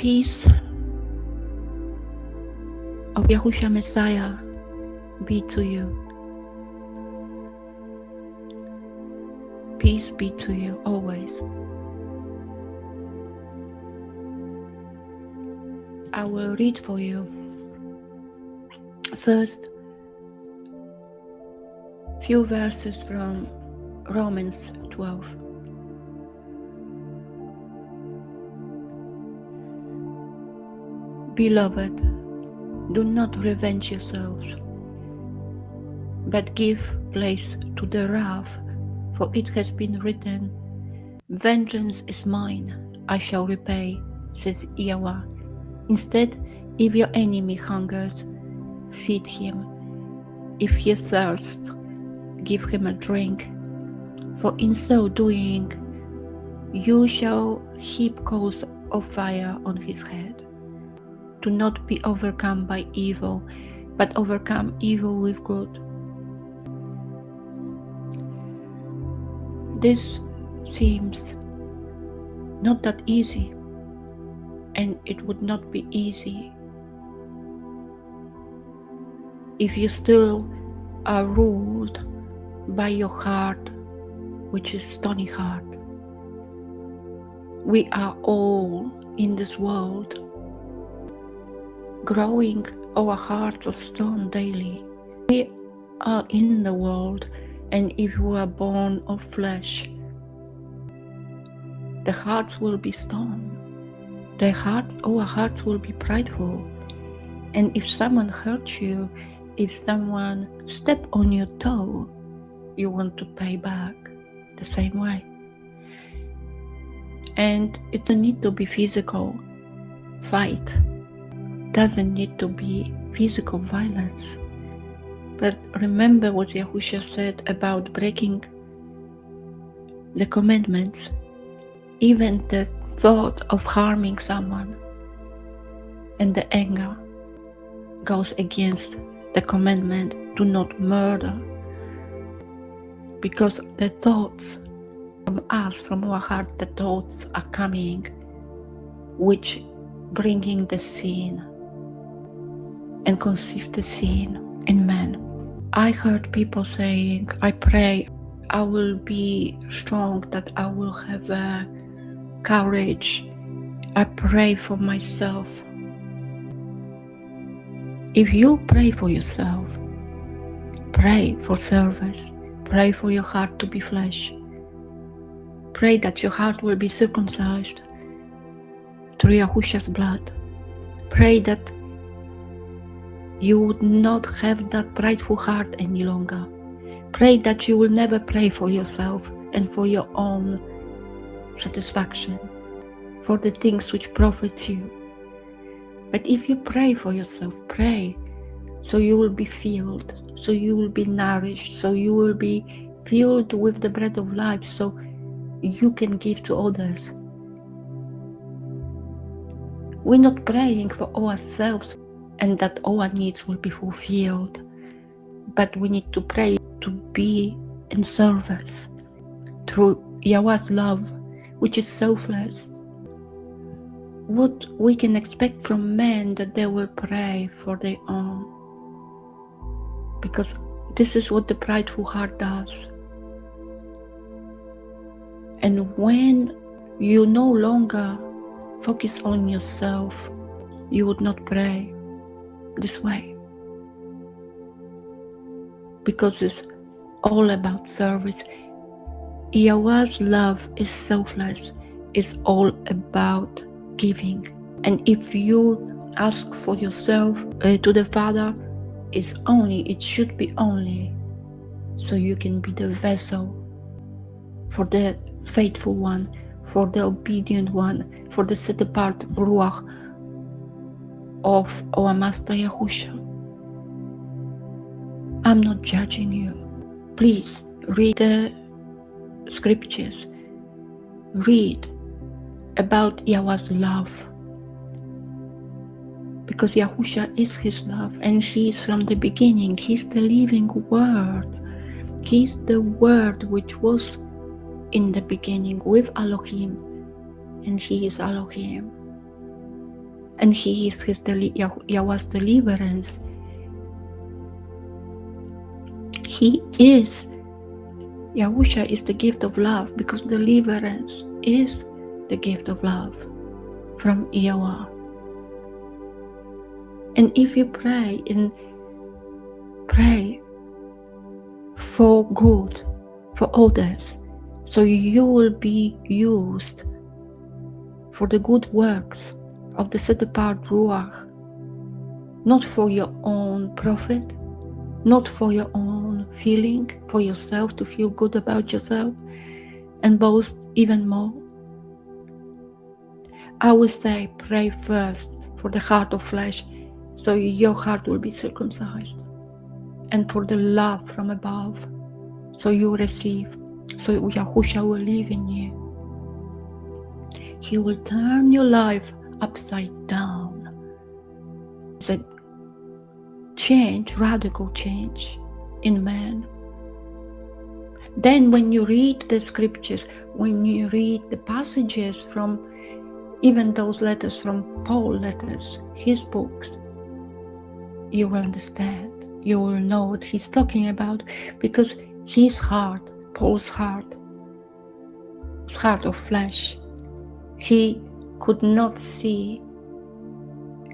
peace of Yahushua Messiah be to you. Peace be to you always. I will read for you first few verses from Romans 12. Beloved, do not revenge yourselves, but give place to the wrath, for it has been written, "Vengeance is mine, I shall repay," says Yahweh. Instead, if your enemy hungers, feed him. If he thirsts, give him a drink. For in so doing, you shall heap coals of fire on his head. Do not be overcome by evil, but overcome evil with good. This seems not that easy, and it would not be easy if you still are ruled by your heart, which is stony heart. We are all in this world, growing our hearts of stone daily. We are in the world, and if we are born of flesh, the hearts will be stone. Our hearts will be prideful. And if someone hurts you, if someone steps on your toe, you want to pay back the same way. And it doesn't need to be physical fight. Doesn't need to be physical violence. But remember what Yahushua said about breaking the commandments. Even the thought of harming someone and the anger goes against the commandment, do not murder. Because the thoughts from us, from our heart, the thoughts are coming, which bringing the sin and conceive the sin in man. I heard people saying, I pray I will be strong, that I will have courage. I pray for myself. If you pray for yourself, pray for service, pray for your heart to be flesh. Pray that your heart will be circumcised through Yahushua's blood. Pray that you would not have that prideful heart any longer. Pray that you will never pray for yourself and for your own satisfaction, for the things which profit you. But if you pray for yourself, pray so you will be filled, so you will be nourished, so you will be filled with the bread of life, so you can give to others. We're not praying for ourselves and that our needs will be fulfilled, but we need to pray to be in service through Yahweh's love, which is selfless. What we can expect from men, that they will pray for their own, because this is what the prideful heart does. And when you no longer focus on yourself, you would not pray this way, because it's all about service. Yahweh's love is selfless, it's all about giving. And if you ask for yourself to the Father, it should be only so you can be the vessel for the faithful one, for the obedient one, for the set apart Ruach of our Master Yahushua. I'm not judging you. Please read the scriptures. Read about Yahweh's love, because Yahushua is His love, and He is from the beginning. He's the living Word. He's the Word which was in the beginning with Elohim, and He is Elohim. and He is Yahweh's deliverance. He is, Yahusha is the gift of love, because deliverance is the gift of love from Yahweh. And if you pray for good, for others, so you will be used for the good works of the set apart Ruach, not for your own profit, not for your own feeling, for yourself to feel good about yourself and boast even more. I would say pray first for the heart of flesh, so your heart will be circumcised, and for the love from above, so you receive, so Yahusha will live in you. He will turn your life upside down. It's a change, radical change in man. Then when you read the scriptures, when you read the passages from even those letters from Paul letters, his books, you will understand, you will know what he's talking about, because his heart, Paul's heart, was heart of flesh. He could not see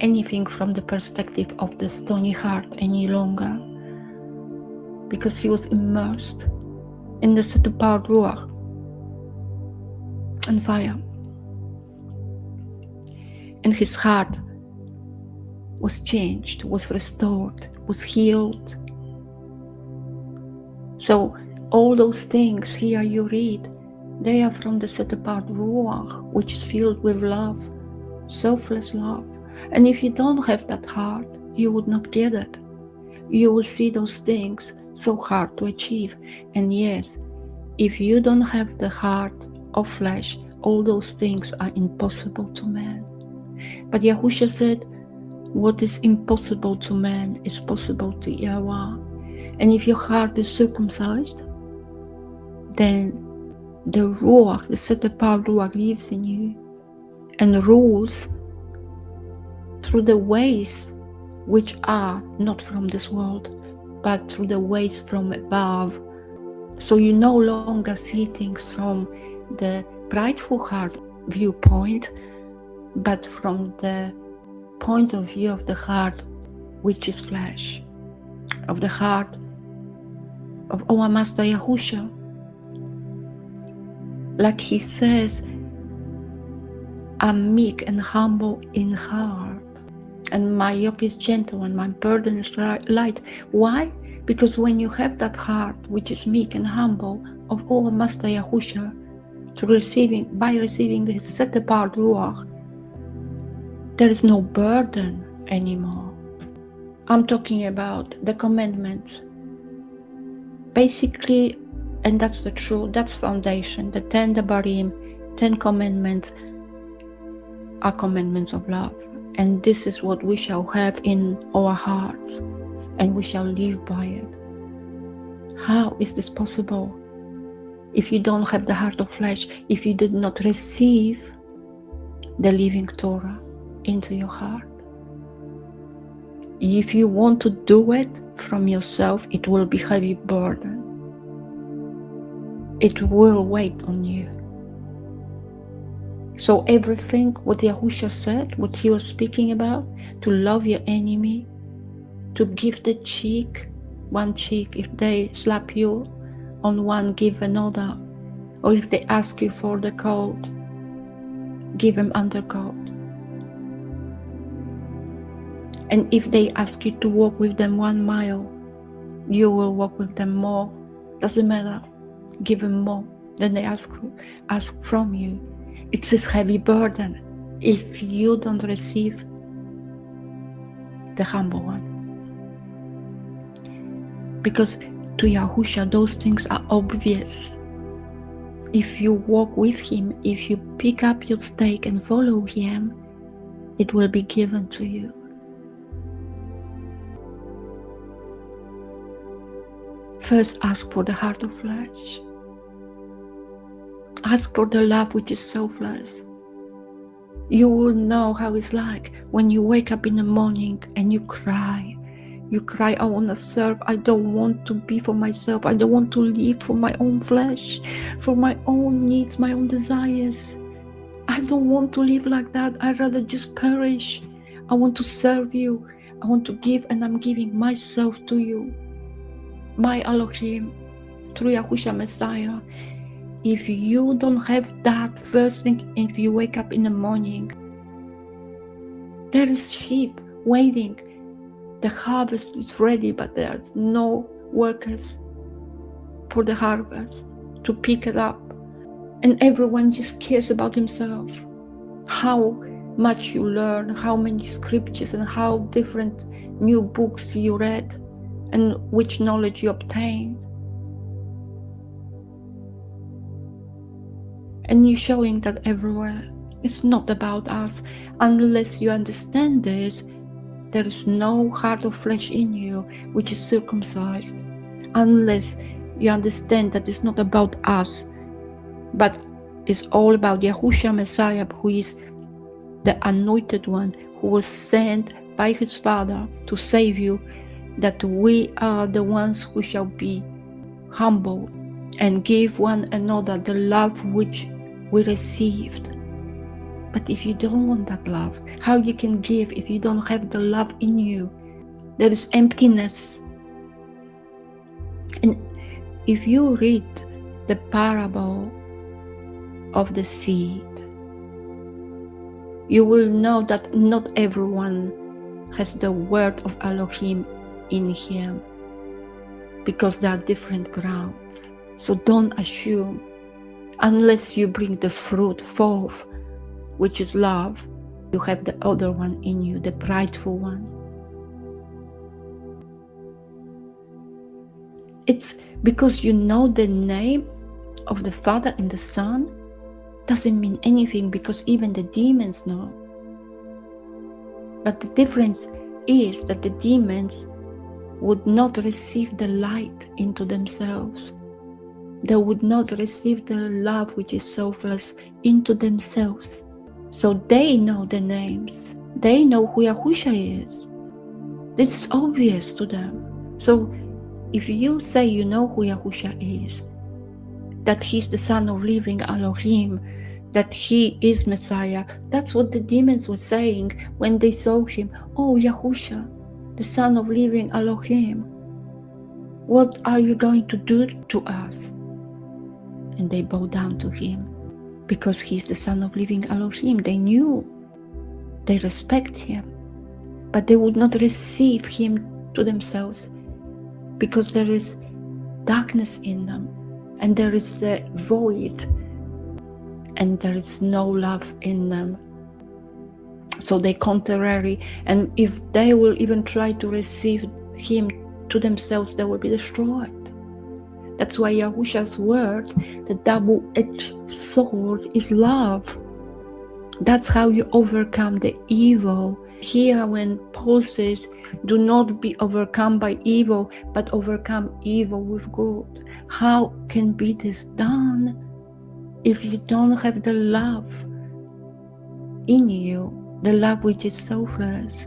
anything from the perspective of the stony heart any longer, because he was immersed in the set apart Ruach and fire. And his heart was changed, was restored, was healed. So all those things here you read, they are from the set apart Ruach, which is filled with love, selfless love. And if you don't have that heart, you would not get it. You will see those things so hard to achieve. And yes, if you don't have the heart of flesh, all those things are impossible to man. But Yahusha said, what is impossible to man is possible to Yahweh. And if your heart is circumcised, then the Ruach, the set apart Ruach, lives in you and rules through the ways which are not from this world, but through the ways from above. So you no longer see things from the prideful heart viewpoint, but from the point of view of the heart which is flesh, of the heart of our Master Yahusha. Like he says, I'm meek and humble in heart, and my yoke is gentle and my burden is light. Why? Because when you have that heart which is meek and humble of our Master Yahusha, by receiving the set apart Ruach, there is no burden anymore. I'm talking about the commandments. Basically, and that's the truth, that's foundation. The 10 Debarim, 10 commandments are commandments of love. And this is what we shall have in our hearts, and we shall live by it. How is this possible? If you don't have the heart of flesh, if you did not receive the living Torah into your heart. If you want to do it from yourself, it will be heavy burden. It will wait on you. So everything what Yahusha said, what he was speaking about, to love your enemy, to give the cheek, one cheek, if they slap you on one, give another. Or if they ask you for the coat, give them undercoat. And if they ask you to walk with them 1 mile, you will walk with them more. Doesn't matter. Give them more than they ask from you. It's this heavy burden if you don't receive the humble one. Because to Yahusha, those things are obvious. If you walk with him, if you pick up your stake and follow him, it will be given to you. First, ask for the heart of flesh. Ask for the love which is selfless. You will know how it's like when you wake up in the morning and you cry. You cry, I want to serve. I don't want to be for myself. I don't want to live for my own flesh, for my own needs, my own desires. I don't want to live like that. I'd rather just perish. I want to serve you. I want to give, and I'm giving myself to you. My Elohim, through Yahushua Messiah. If you don't have that first thing, if you wake up in the morning, there is sheep waiting. The harvest is ready, but there's no workers for the harvest to pick it up. And everyone just cares about himself. How much you learn, how many scriptures and how different new books you read and which knowledge you obtain. And you're showing that everywhere. It's not about us. Unless you understand this, there is no heart of flesh in you which is circumcised. Unless you understand that it's not about us, but it's all about Yahushua Messiah, who is the anointed one, who was sent by his Father to save you, that we are the ones who shall be humble and give one another the love which we received. But if you don't want that love, how you can give if you don't have the love in you? There is emptiness. And if you read the parable of the seed, you will know that not everyone has the word of Elohim in him, because there are different grounds. So don't assume, unless you bring the fruit forth, which is love, you have the other one in you, the prideful one. It's because you know the name of the Father and the Son doesn't mean anything, because even the demons know. But the difference is that the demons would not receive the light into themselves. They would not receive the love which is selfless into themselves. So they know the names. They know who Yahushua is. This is obvious to them. So if you say you know who Yahushua is, that he's the Son of living Elohim, that he is Messiah, that's what the demons were saying when they saw him. Oh, Yahushua, the Son of living Elohim, what are you going to do to us? And they bow down to him, because he's the Son of living Elohim. They knew, they respect him, but they would not receive him to themselves, because there is darkness in them, and there is the void, and there is no love in them. So they contrary, and if they will even try to receive him to themselves, they will be destroyed. That's why Yahushua's word, the double-edged sword, is love. That's how you overcome the evil. Here when Paul says, do not be overcome by evil, but overcome evil with good. How can be this done if you don't have the love in you, the love which is selfless?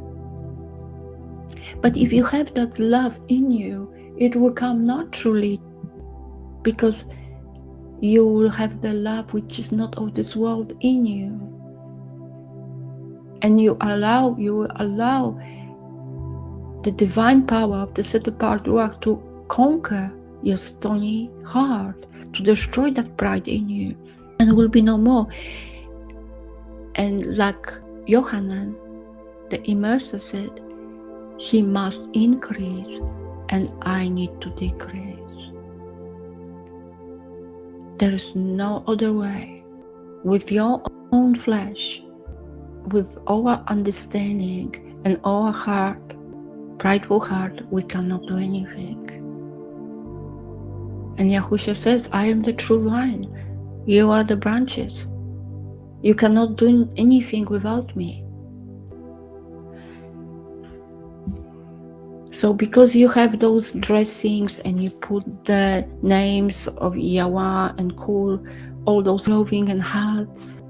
But if you have that love in you, it will come naturally, because you will have the love which is not of this world in you. And you will allow the divine power of the set apart Ruach to conquer your stony heart, to destroy that pride in you, and it will be no more. And like Yohanan, the immerser, said, he must increase and I need to decrease. There is no other way. With your own flesh, with our understanding and our heart, prideful heart, we cannot do anything. And Yahushua says, I am the true vine, you are the branches. You cannot do anything without me. So because you have those dressings and you put the names of Yahweh and Kul, all those clothing and hats,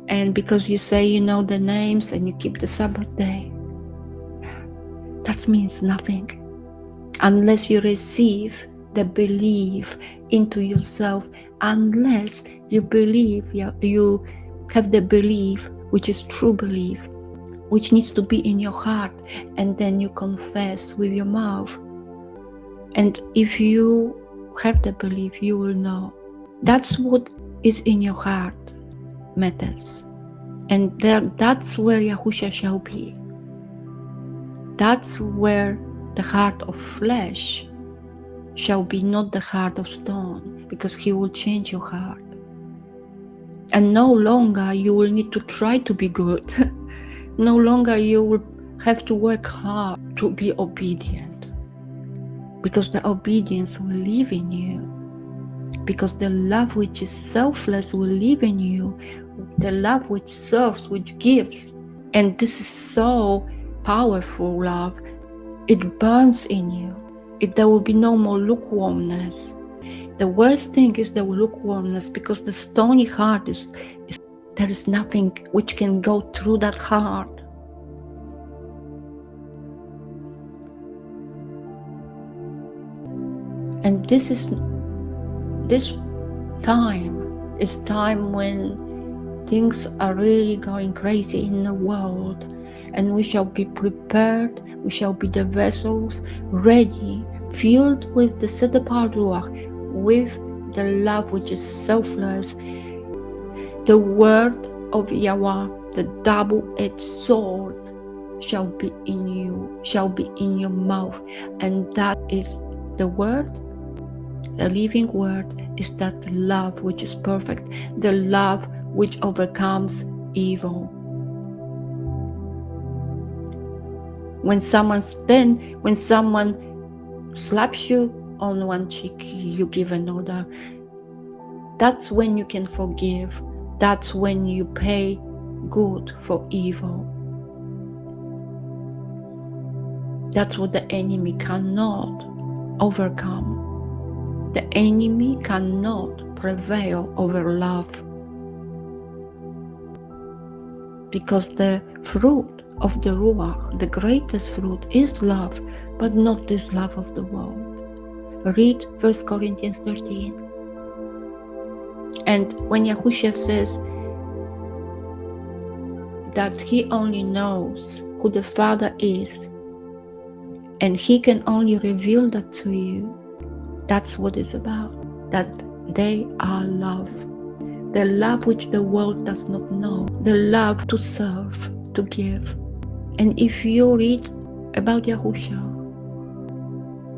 And because you say you know the names and you keep the Sabbath day, that means nothing unless you receive the belief into yourself, unless you believe, you have the belief, which is true belief, which needs to be in your heart, and then you confess with your mouth. And if you have the belief, you will know. That's what is in your heart matters. And that's where Yahusha shall be. That's where the heart of flesh shall be, not the heart of stone, because he will change your heart. And no longer you will need to try to be good. No longer you will have to work hard to be obedient, because the obedience will live in you, because the love which is selfless will live in you, the love which serves, which gives. And this is so powerful love. It burns in you. There will be no more lukewarmness. The worst thing is the lukewarmness, because the stony heart is there is nothing which can go through that heart. And this time is time when things are really going crazy in the world, and we shall be prepared. We shall be the vessels ready, filled with the set apart Ruach, with the love which is selfless. The word of Yahweh, the double-edged sword, shall be in you, shall be in your mouth. And that is the word, the living word, is that love which is perfect, the love which overcomes evil. When someone slaps you on one cheek, you give another. That's when you can forgive. That's when you pay good for evil. That's what the enemy cannot overcome. The enemy cannot prevail over love, because the fruit of the Ruach, the greatest fruit, is love, but not this love of the world. Read 1 Corinthians 13. And when Yahushua says that he only knows who the Father is, and he can only reveal that to you, that's what it's about. That they are love. The love which the world does not know. The love to serve, to give. And if you read about Yahushua,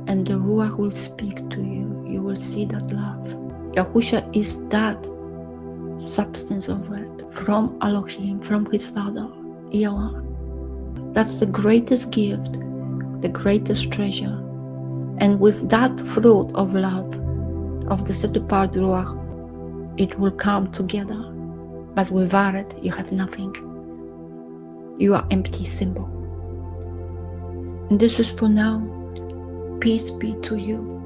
and the Ruach will speak to you, you will see that love. Yahushua is that substance of it, from Elohim, from his Father, Yahweh. That's the greatest gift, the greatest treasure. And with that fruit of love, of the set apart Ruach, it will come together. But without it, you have nothing. You are empty symbol. And this is for now. Peace be to you.